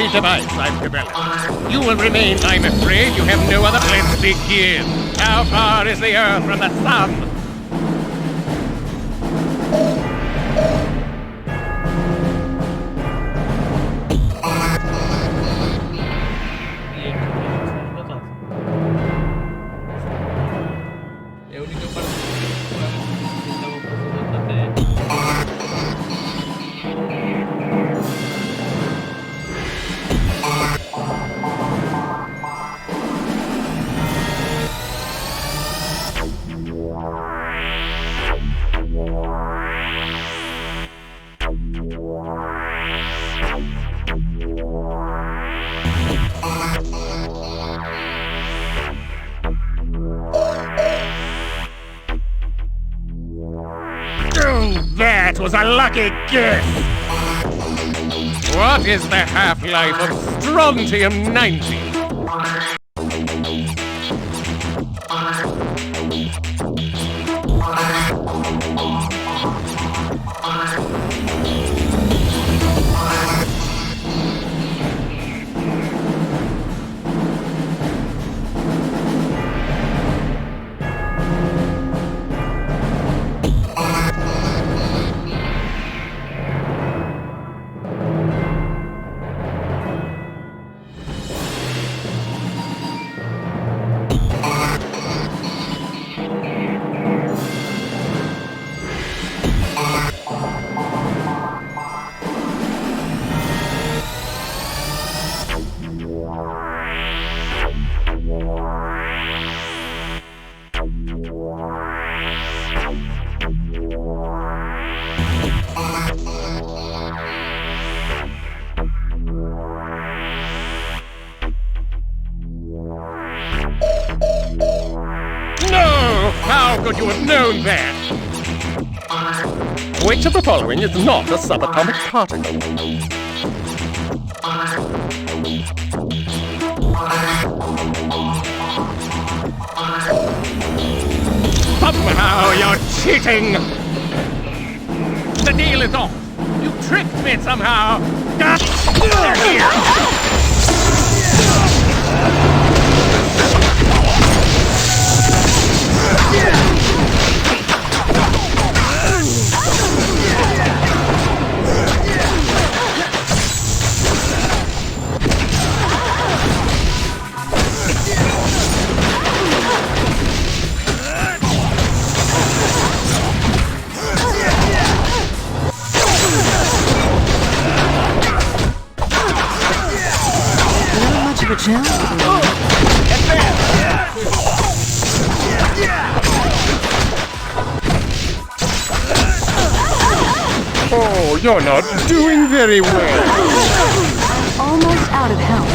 happy device I've developed. You will remain, I'm afraid. You have no other place to begin. How far is the Earth from the Sun? That was a lucky guess! What is the half-life of strontium-90? How could you have known that? Which of the following is not a subatomic particle? Somehow you're cheating! The deal is off! You tricked me somehow! They're here! Oh, you're not doing very well. I'm almost out of health.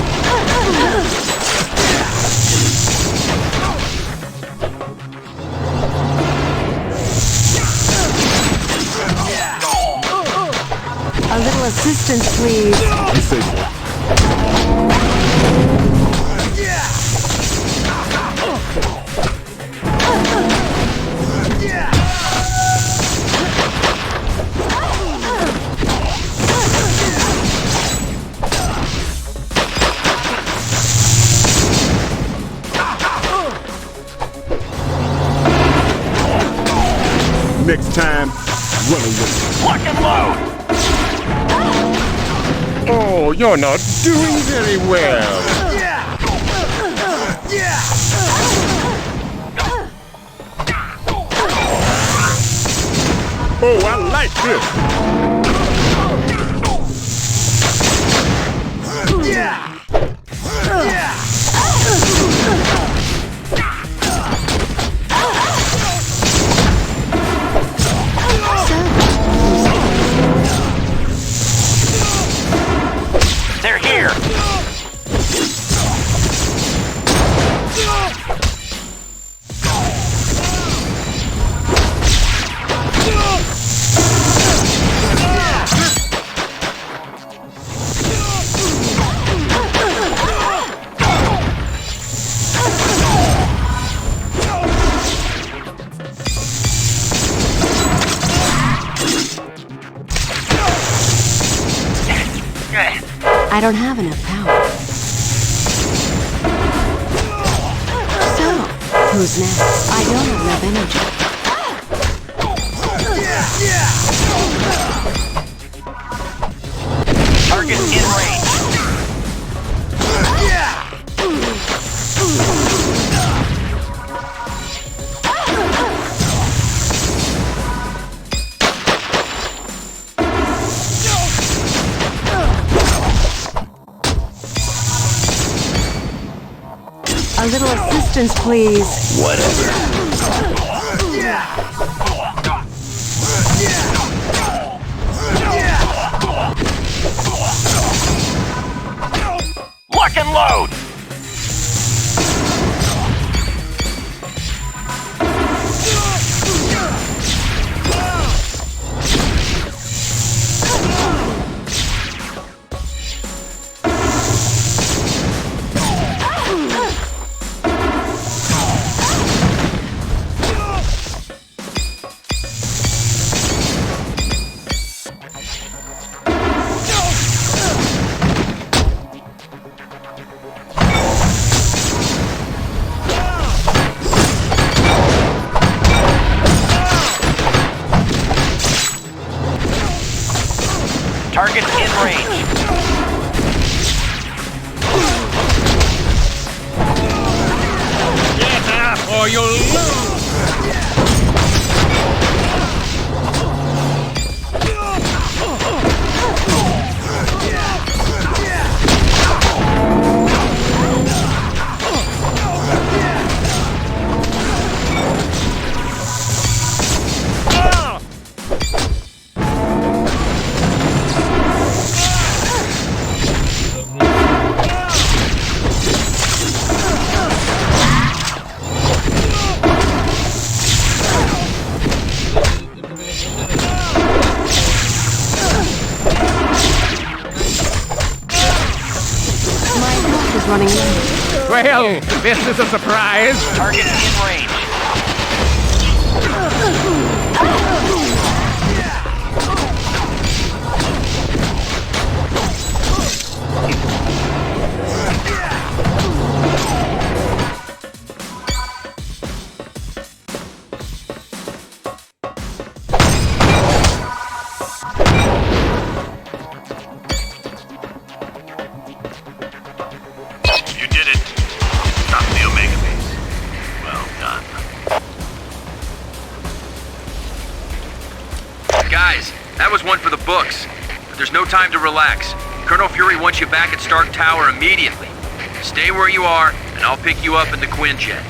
A little assistance, please. Be safe. Next time, run away. Lock and load! Oh, you're not doing very well. Oh, I like this. They're here! I don't have enough power. So, who's next? I don't have enough energy. Target in range. A little assistance, please. Whatever. Lock and load! Target in range. Get up or you'll lose! Running low. Well, this is a surprise. Target in range. You did it. Stop the Omega base. Well done. Guys, that was one for the books. But there's no time to relax. Colonel Fury wants you back at Stark Tower immediately. Stay where you are, and I'll pick you up in the Quinjet.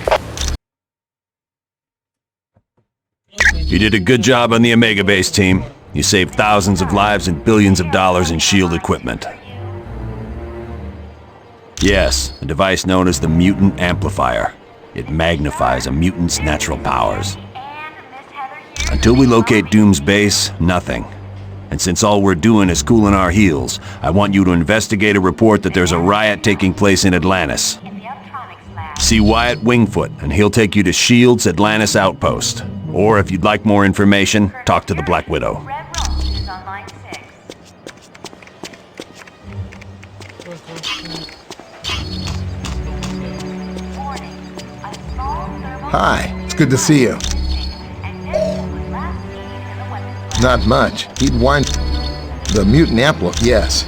You did a good job on the Omega base, team. You saved thousands of lives and billions of dollars in SHIELD equipment. Yes, a device known as the Mutant Amplifier. It magnifies a mutant's natural powers. Until we locate Doom's base, nothing. And since all we're doing is cooling our heels, I want you to investigate a report that there's a riot taking place in Atlantis. See Wyatt Wingfoot, and he'll take you to SHIELD's Atlantis outpost. Or if you'd like more information, talk to the Black Widow. Hi, it's good to see you. Not much. He'd wind... The mutant amplifier, yes.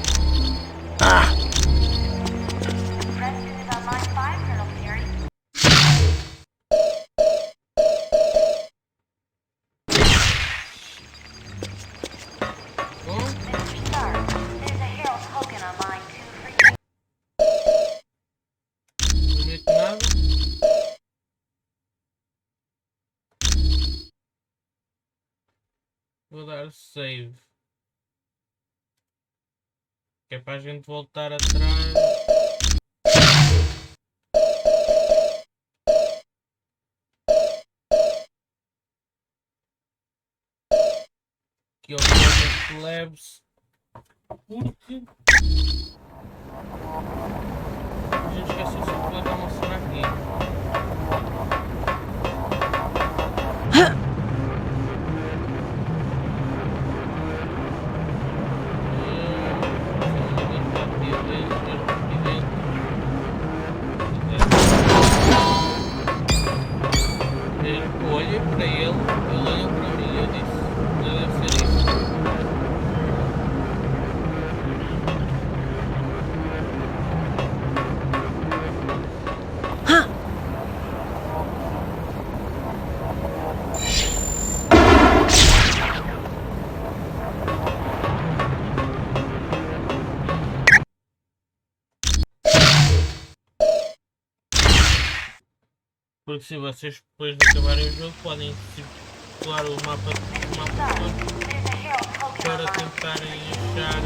Ah. Vou dar save. Que é para a gente voltar atrás. Que eu vou labs. Porque a gente esqueceu-se de colocar uma cena aqui. Porque se vocês depois de acabarem o jogo podem circular o mapa todo para tentarem achar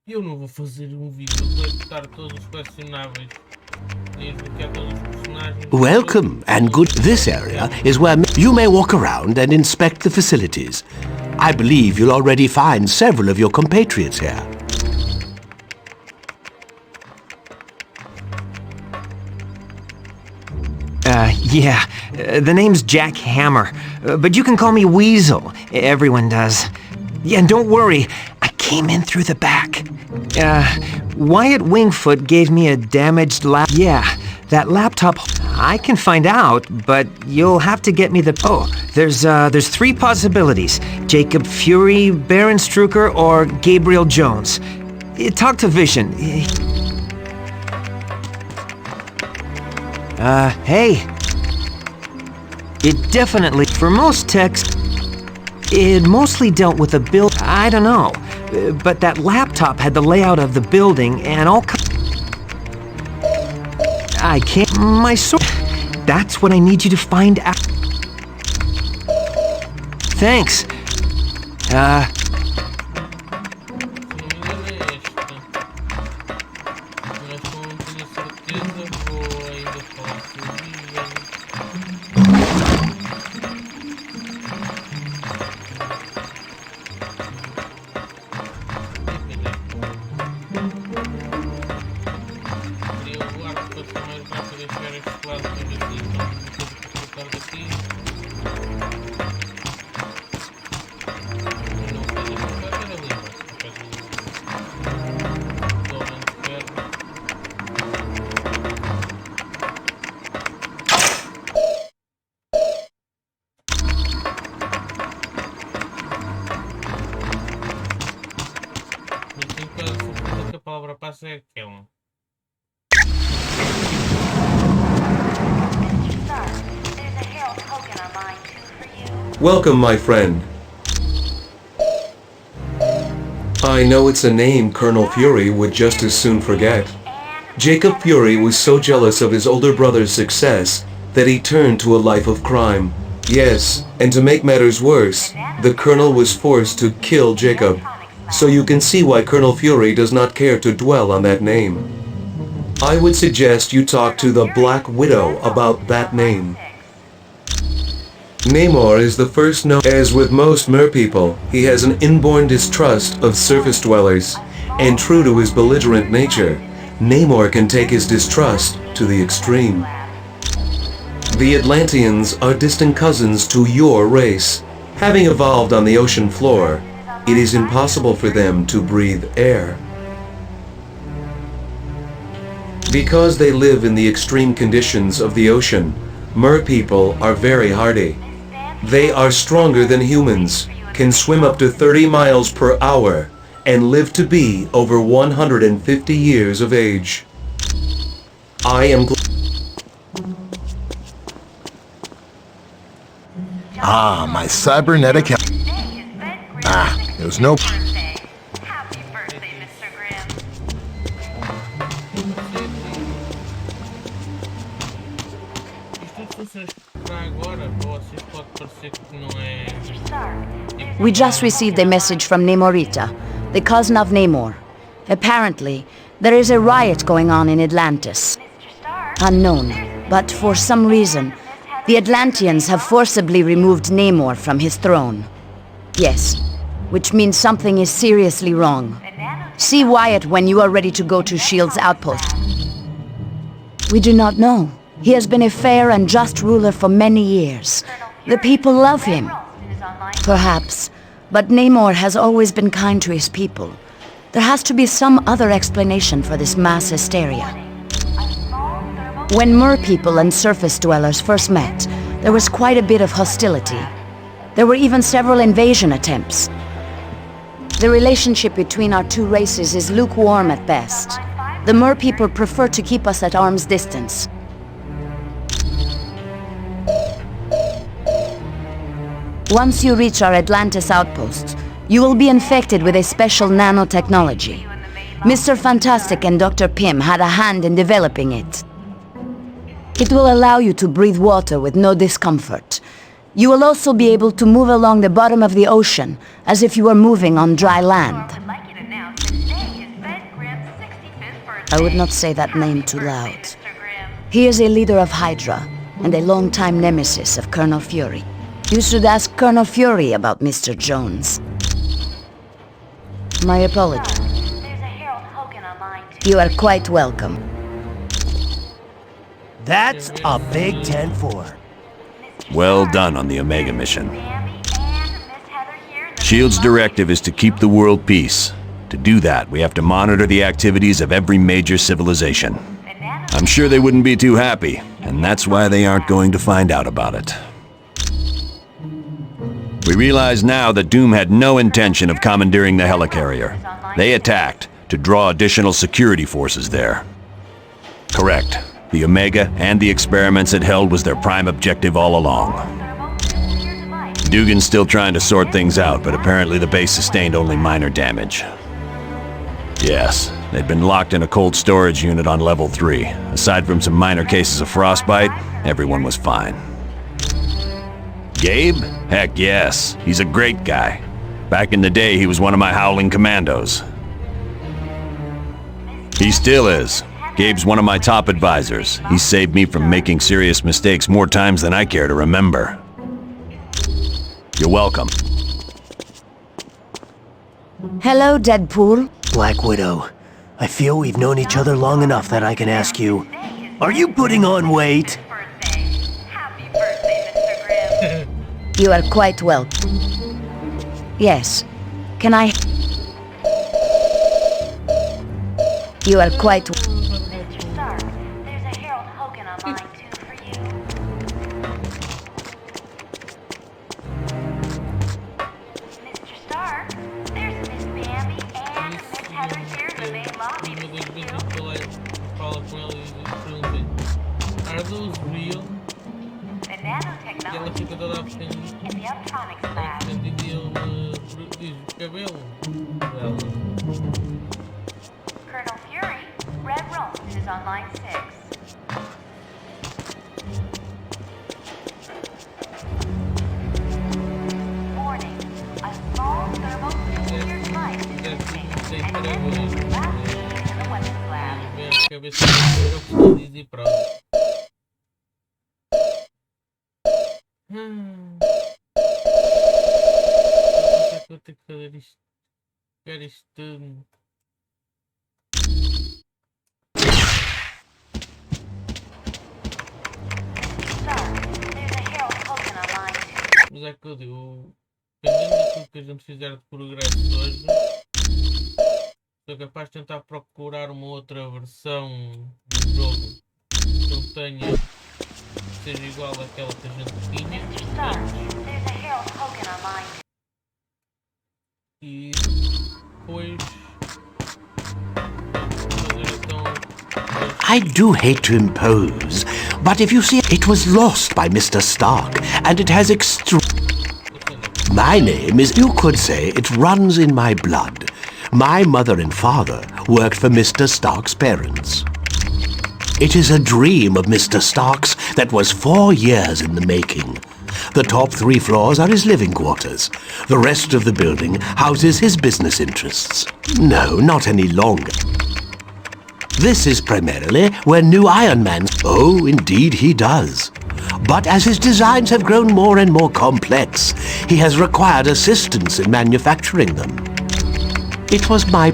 eu não vou fazer um vídeo a coletar todos os colecionáveis e desbloquear todos os personagens. Welcome and good. This area is where you may walk around and inspect the facilities. I believe you'll already find several of your compatriots here. The name's Jack Hammer, but you can call me Weasel. Everyone does. Yeah, and don't worry, I came in through the back. Wyatt Wingfoot gave me a damaged that laptop. I can find out, but you'll have to get me the... Oh, there's three possibilities. Jacob Fury, Baron Strucker, or Gabriel Jones. Talk to Vision. Hey. It definitely, for most texts, it mostly dealt with the build. I don't know, but that laptop had the layout of the building and all. I can't. My sword. That's what I need you to find out. Thanks. Welcome, my friend. I know it's a name Colonel Fury would just as soon forget. Jacob Fury was so jealous of his older brother's success that he turned to a life of crime. Yes, and to make matters worse, the Colonel was forced to kill Jacob. So you can see why Colonel Fury does not care to dwell on that name. I would suggest you talk to the Black Widow about that name. Namor is the first known. As with most merpeople, he has an inborn distrust of surface dwellers, and true to his belligerent nature, Namor can take his distrust to the extreme. The Atlanteans are distant cousins to your race. Having evolved on the ocean floor, it is impossible for them to breathe air. Because they live in the extreme conditions of the ocean, merpeople are very hardy. They are stronger than humans, can swim up to 30 miles per hour, and live to be over 150 years of age. I am my cybernetic... there's no... Happy birthday, Mr. Grimm. We just received a message from Namorita, the cousin of Namor. Apparently, there is a riot going on in Atlantis. Unknown, but for some reason, the Atlanteans have forcibly removed Namor from his throne. Yes, which means something is seriously wrong. See Wyatt when you are ready to go to S.H.I.E.L.D.'s outpost. We do not know. He has been a fair and just ruler for many years. The people love him. Perhaps, but Namor has always been kind to his people. There has to be some other explanation for this mass hysteria. When merpeople and surface dwellers first met, there was quite a bit of hostility. There were even several invasion attempts. The relationship between our two races is lukewarm at best. The merpeople prefer to keep us at arm's distance. Once you reach our Atlantis outposts, You will be infected with a special nanotechnology. Mr. Fantastic and Dr. Pym had a hand in developing it. It will allow you to breathe water with no discomfort. You will also be able to move along the bottom of the ocean as if you were moving on dry land. I would not say that name too loud. He is a leader of Hydra and a longtime nemesis of Colonel Fury. You should ask Colonel Fury about Mr. Jones. My apologies. You are quite welcome. That's a big 10-4. Well done on the Omega mission. SHIELD's directive is to keep the world peace. To do that, we have to monitor the activities of every major civilization. I'm sure they wouldn't be too happy, and that's why they aren't going to find out about it. We realize now that Doom had no intention of commandeering the helicarrier. They attacked to draw additional security forces there. Correct. The Omega and the experiments it held was their prime objective all along. Dugan's still trying to sort things out, but apparently the base sustained only minor damage. Yes, they'd been locked in a cold storage unit on level 3. Aside from some minor cases of frostbite, everyone was fine. Gabe? Heck yes. He's a great guy. Back in the day, he was one of my Howling Commandos. He still is. Gabe's one of my top advisors. He saved me from making serious mistakes more times than I care to remember. You're welcome. Hello, Deadpool. Black Widow, I feel we've known each other long enough that I can ask you, are you putting on weight? You are quite welcome. Yes. Can I... You are quite... Mr. Stark, there's a Harold Hogan online too for you. Mr. Stark, there's Miss Bambi and Miss Heather here in the main lobby to see you. Are those real? The nanotechnology in the Optronics lab. Colonel Fury, Red Rose is on line 6. Warning, a small thermonuclear device is detected and detonated last week in the weapons lab. Cabeça de prova. Vou ter que fazer isto. Quero isto tudo. Mas é que eu digo, dependendo daquilo que a gente fizer de progresso hoje, sou capaz de tentar procurar uma outra versão do jogo que eu tenha que seja igual àquela que a gente tinha. E depois fazer então. I do hate to impose, but if you see, it was lost by Mr. Stark, and it has My name is, you could say, it runs in my blood. My mother and father worked for Mr. Stark's parents. It is a dream of Mr. Stark's that was 4 years in the making. The top 3 floors are his living quarters. The rest of the building houses his business interests. No, not any longer. This is primarily where new Iron Man... Oh, indeed he does. But as his designs have grown more and more complex, he has required assistance in manufacturing them. It was my...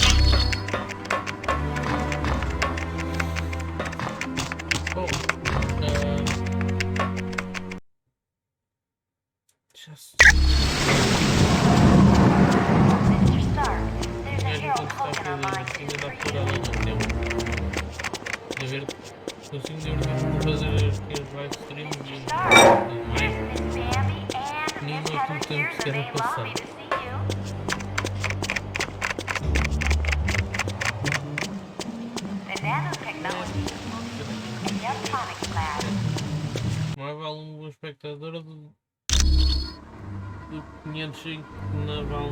do 505 naval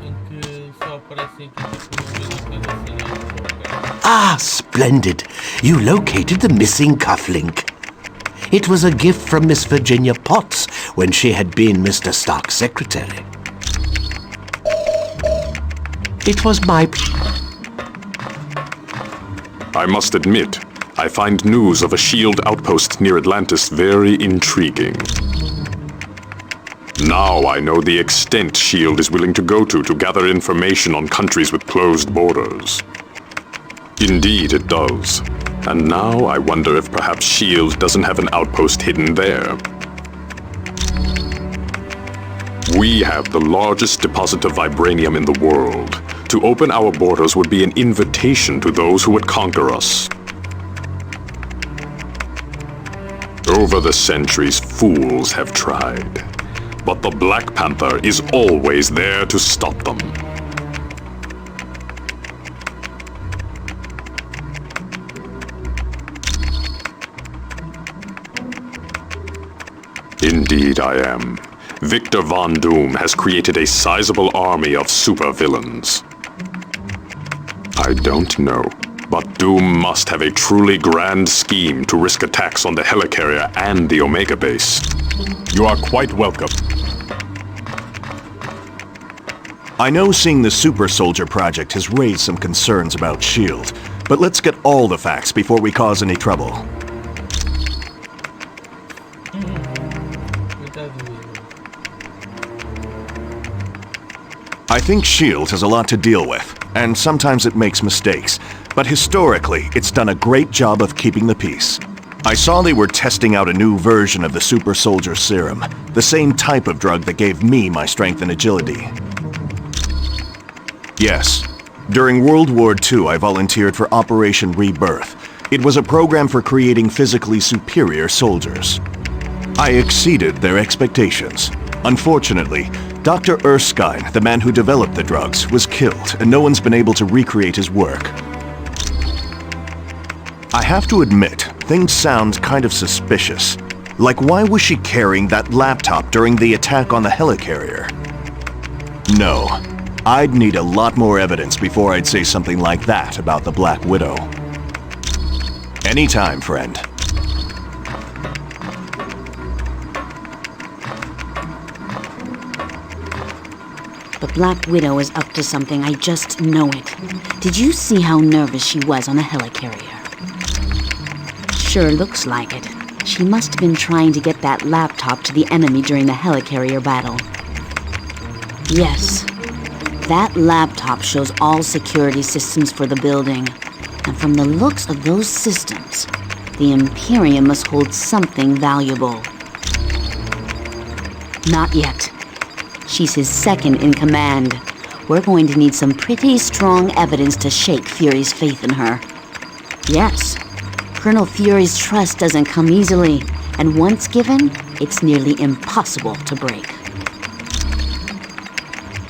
em que só aparecem aqui tipo uma vez a cada 100 anos. Ah, splendid. You located the missing cufflink. It was a gift from Miss Virginia Potts when she had been Mr. Stark's secretary. It was my... I must admit, I find news of a SHIELD outpost near Atlantis very intriguing. Now I know the extent SHIELD is willing to go to gather information on countries with closed borders. Indeed it does. And now I wonder if perhaps SHIELD doesn't have an outpost hidden there. We have the largest deposit of vibranium in the world. To open our borders would be an invitation to those who would conquer us. Over the centuries, fools have tried. But the Black Panther is always there to stop them. Indeed I am. Victor Von Doom has created a sizable army of supervillains. I don't know, but Doom must have a truly grand scheme to risk attacks on the helicarrier and the Omega base. You are quite welcome. I know seeing the Super Soldier project has raised some concerns about SHIELD, but let's get all the facts before we cause any trouble. I think SHIELD has a lot to deal with, and sometimes it makes mistakes, but historically, it's done a great job of keeping the peace. I saw they were testing out a new version of the Super Soldier Serum, the same type of drug that gave me my strength and agility. Yes, during World War II, I volunteered for Operation Rebirth. It was a program for creating physically superior soldiers. I exceeded their expectations. Unfortunately, Dr. Erskine, the man who developed the drugs, was killed, and no one's been able to recreate his work. I have to admit, things sound kind of suspicious. Like, why was she carrying that laptop during the attack on the helicarrier? No, I'd need a lot more evidence before I'd say something like that about the Black Widow. Anytime, friend. The Black Widow is up to something, I just know it. Did you see how nervous she was on the helicarrier? Sure looks like it. She must have been trying to get that laptop to the enemy during the helicarrier battle. Yes. That laptop shows all security systems for the building. And from the looks of those systems, the Imperium must hold something valuable. Not yet. She's his second in command. We're going to need some pretty strong evidence to shake Fury's faith in her. Yes, Colonel Fury's trust doesn't come easily, and once given, it's nearly impossible to break.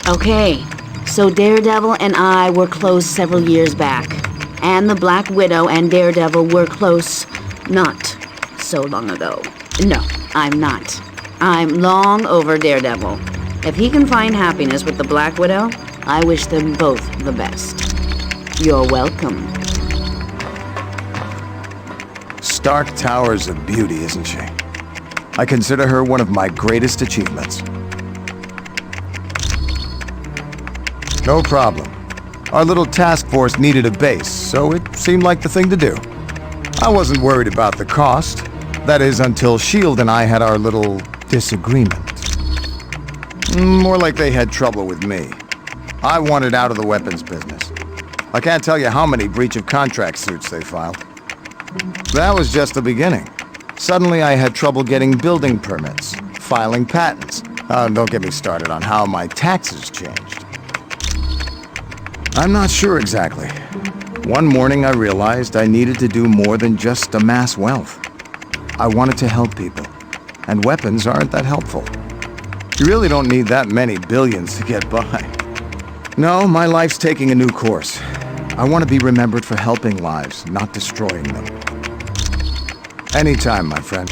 Okay, so Daredevil and I were close several years back, and the Black Widow and Daredevil were close not so long ago. No, I'm not. I'm long over Daredevil. If he can find happiness with the Black Widow, I wish them both the best. You're welcome. Stark Tower's a beauty, isn't she? I consider her one of my greatest achievements. No problem. Our little task force needed a base, so it seemed like the thing to do. I wasn't worried about the cost. That is, until S.H.I.E.L.D. and I had our little disagreement. More like they had trouble with me. I wanted out of the weapons business. I can't tell you how many breach of contract suits they filed. That was just the beginning. Suddenly I had trouble getting building permits, filing patents. Don't get me started on how my taxes changed. I'm not sure exactly. One morning I realized I needed to do more than just amass wealth. I wanted to help people, and weapons aren't that helpful. You really don't need that many billions to get by. No, my life's taking a new course. I want to be remembered for helping lives, not destroying them. Anytime, my friend.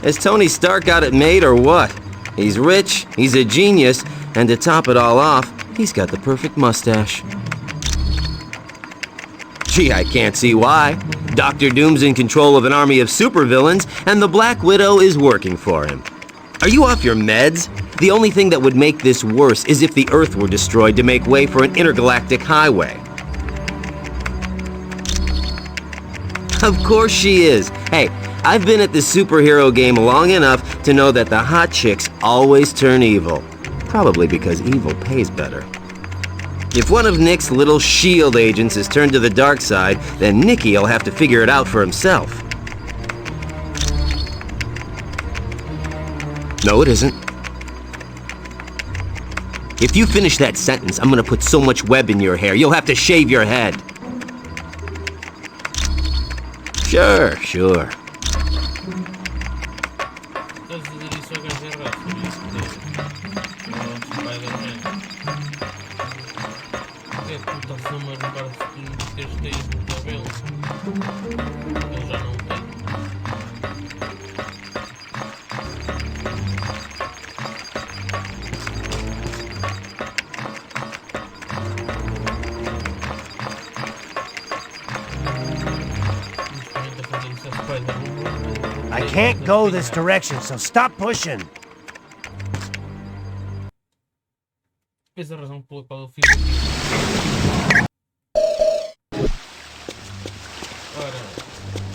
Has Tony Stark got it made or what? He's rich, he's a genius, and to top it all off, he's got the perfect mustache. Gee, I can't see why. Dr. Doom's in control of an army of supervillains, and the Black Widow is working for him. Are you off your meds? The only thing that would make this worse is if the Earth were destroyed to make way for an intergalactic highway. Of course she is. Hey, I've been at the superhero game long enough to know that the hot chicks always turn evil. Probably because evil pays better. If one of Nick's little S.H.I.E.L.D. agents is turned to the dark side, then Nicky'll have to figure it out for himself. No, it isn't. If you finish that sentence, I'm gonna put so much web in your hair, you'll have to shave your head. Sure, sure. I can't go this direction, so stop pushing. Essa é a razão pela qual eu fiz aqui. Ora.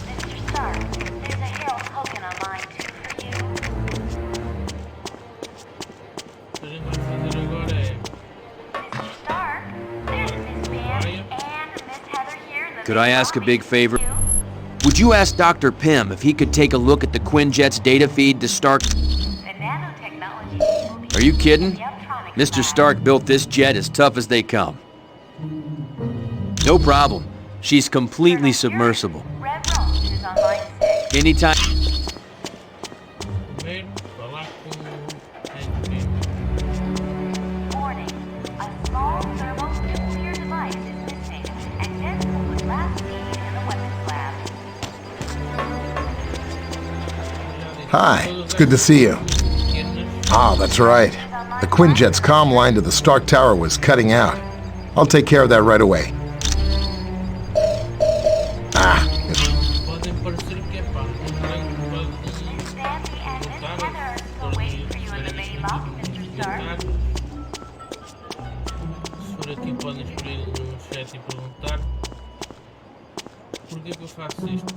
Mr. Stark, there's a Hail token online too for you. O que a gente vai fazer agora é. Mr. Stark, there's Miss Van and Miss Heather here in the Could I ask a big favor? Would you ask Dr. Pym if he could take a look at the Quinjet's data feed to Stark? Are you kidding? Mr. Stark built this jet as tough as they come. No problem. She's completely submersible. Anytime. Warning, a small thermonuclear device is missing, and Deadpool was last seen in the weapons lab. Hi, it's good to see you. Ah, that's right. The Quinjet's comm line to the Stark Tower was cutting out. I'll take care of that right away. Ah. Aqui podem escolher no chat e perguntar porquê que eu faço isto.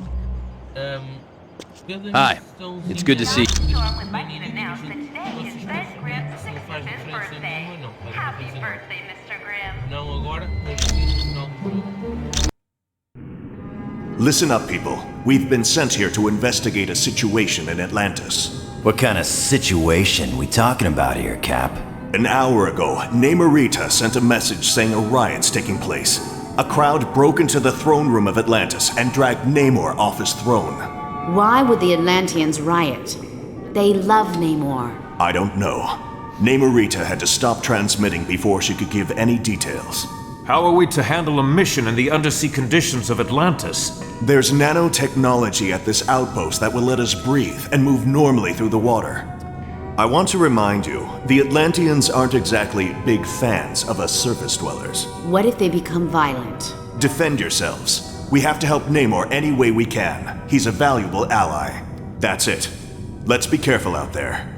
Hi, it's good to see you. Não agora, mas no final do jogo. Listen up, people. We've been sent here to investigate a situation in Atlantis. What kind of situation we talking about here, Cap? An hour ago, Namorita sent a message saying a riot's taking place. A crowd broke into the throne room of Atlantis and dragged Namor off his throne. Why would the Atlanteans riot? They love Namor. I don't know. Namorita had to stop transmitting before she could give any details. How are we to handle a mission in the undersea conditions of Atlantis? There's nanotechnology at this outpost that will let us breathe and move normally through the water. I want to remind you, the Atlanteans aren't exactly big fans of us surface dwellers. What if they become violent? Defend yourselves. We have to help Namor any way we can. He's a valuable ally. That's it. Let's be careful out there.